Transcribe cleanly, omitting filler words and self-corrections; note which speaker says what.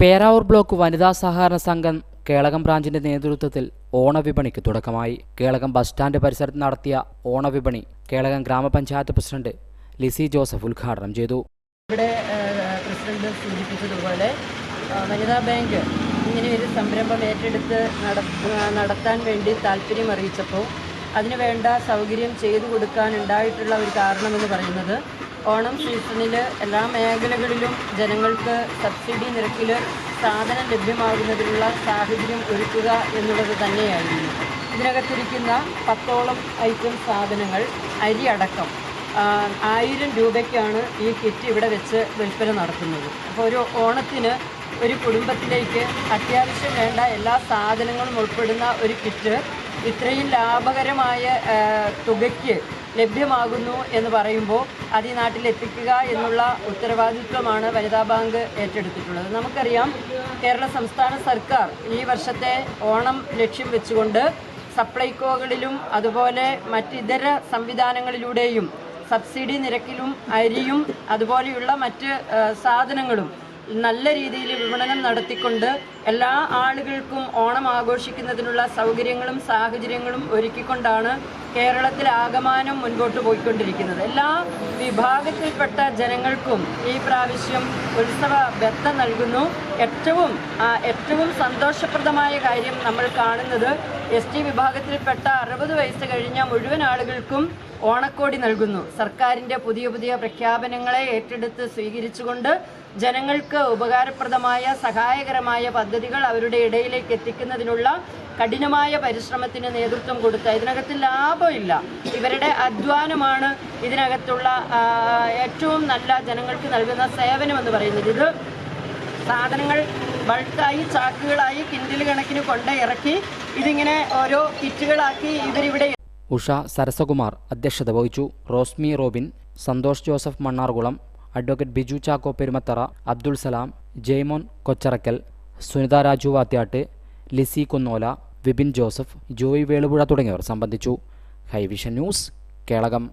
Speaker 1: Peravoor block വനിതാ സഹകരണ സംഘം കേളകം ബ്രാഞ്ചിന്റെ നേതൃത്വത്തിൽ ഓണവിപണിക്ക് തുടക്കമായി. കേളകം ബസ് സ്റ്റാൻഡ് പരിസരത്ത് നടത്തിയ ഓണവിപണി കേളകം ഗ്രാമപഞ്ചായത്ത് പ്രസിഡന്റ് ലിസി ജോസഫ് ഉദ്ഘാടനം ചെയ്തു.
Speaker 2: ഇവിടെ പ്രസിഡന്റ് സൂചിപ്പിച്ചതുപോലെ വനിതാ ബാങ്ക് ഇങ്ങനെ ഒരു സംരംഭം ഏറ്റെടുത്ത് നടത്താൻ വേണ്ടി താല്പര്യം അറിയിച്ചപ്പോൾ അതിനുവേണ്ട സൗകര്യം ചെയ്തു കൊടുക്കാനുണ്ടായിട്ടുള്ള ഒരു കാരണമെന്ന് പറയുന്നത് ഓണം സീസണിൽ എല്ലാ മേഖലകളിലും ജനങ്ങൾക്ക് സബ്സിഡി നിരക്കിൽ സാധനം ലഭ്യമാകുന്നതിനുള്ള സാഹചര്യം ഒരുക്കുക എന്നുള്ളത് തന്നെയായിരുന്നു. ഇതിനകത്തിരിക്കുന്ന 10ഓളം ഐറ്റം സാധനങ്ങൾ അരി അടക്കം 1000 രൂപയ്ക്കാണ് ഈ കിറ്റ് ഇവിടെ വെച്ച് വിൽപ്പന നടത്തുന്നത്. അപ്പോൾ ഒരു ഓണത്തിന് ഒരു കുടുംബത്തിലേക്ക് അത്യാവശ്യം വേണ്ട എല്ലാ സാധനങ്ങളും ഉൾപ്പെടുന്ന ഒരു കിറ്റ് ഇത്രയും ലാഭകരമായ തുകയ്ക്ക് ലഭ്യമാകുന്നു എന്ന് പറയുമ്പോൾ അത് ഈ നാട്ടിലെത്തിക്കുക എന്നുള്ള ഉത്തരവാദിത്വമാണ് വനിതാ ബാങ്ക് ഏറ്റെടുത്തിട്ടുള്ളത്. നമുക്കറിയാം, കേരള സംസ്ഥാന സർക്കാർ ഈ വർഷത്തെ ഓണം ലക്ഷ്യം വെച്ചുകൊണ്ട് സപ്ലൈകോകളിലും അതുപോലെ മറ്റിതര സംവിധാനങ്ങളിലൂടെയും സബ്സിഡി നിരക്കിലും അരിയും അതുപോലെയുള്ള മറ്റ് സാധനങ്ങളും നല്ല രീതിയിൽ വിപണനം നടത്തിക്കൊണ്ട് എല്ലാ ആളുകൾക്കും ഓണം ആഘോഷിക്കുന്നതിനുള്ള സൗകര്യങ്ങളും സാഹചര്യങ്ങളും ഒരുക്കിക്കൊണ്ടാണ് കേരളത്തിൽ ആകമാനം മുൻപോട്ട് പോയിക്കൊണ്ടിരിക്കുന്നത്. എല്ലാ വിഭാഗത്തിൽപ്പെട്ട ജനങ്ങൾക്കും ഈ പ്രാവശ്യം ഉത്സവ ബത്ത നൽകുന്നു. ഏറ്റവും സന്തോഷപ്രദമായ കാര്യം നമ്മൾ കാണുന്നത് ST വിഭാഗത്തിൽപ്പെട്ട 60 വയസ്സ് കഴിഞ്ഞ മുഴുവൻ ആളുകൾക്കും ഓണക്കോടി നൽകുന്നു. സർക്കാരിൻ്റെ പുതിയ പ്രഖ്യാപനങ്ങളെ ഏറ്റെടുത്ത് സ്വീകരിച്ചുകൊണ്ട് ജനങ്ങൾക്ക് ഉപകാരപ്രദമായ സഹായകരമായ പദ്ധതികൾ അവരുടെ ഇടയിലേക്ക് എത്തിക്കുന്നതിനുള്ള കഠിനമായ പരിശ്രമത്തിന് നേതൃത്വം കൊടുത്ത ഇതിനകത്ത് ലാഭമില്ല, ഇവരുടെ അധ്വാനമാണ് ഇതിനകത്തുള്ള ഏറ്റവും നല്ല ജനങ്ങൾക്ക് നൽകുന്ന സേവനമെന്ന് പറയുന്നത്. ഇത് സാധനങ്ങൾ ബൾക്കായി ചാക്കുകളായി കിൻഡിൽ കണക്കിന് കൊണ്ട് ഇറക്കി ഇതിങ്ങനെ ഓരോ കിറ്റുകളാക്കി ഇവരിവിടെ.
Speaker 1: ഉഷ സരസകുമാർ അധ്യക്ഷത വഹിച്ചു. Rosmi Robin, Santhosh Joseph Mannarkulam, advocate Biju Chacko Perumathara, Abdul Salam, Jaimon Kocharackal, Sunitha Raju Vathyattu, Lissy Kunnola, Vipin Joseph, Joy Veluppuzha തുടങ്ങിയവർ സംബന്ധിച്ചു. High Vision news, Kelakam.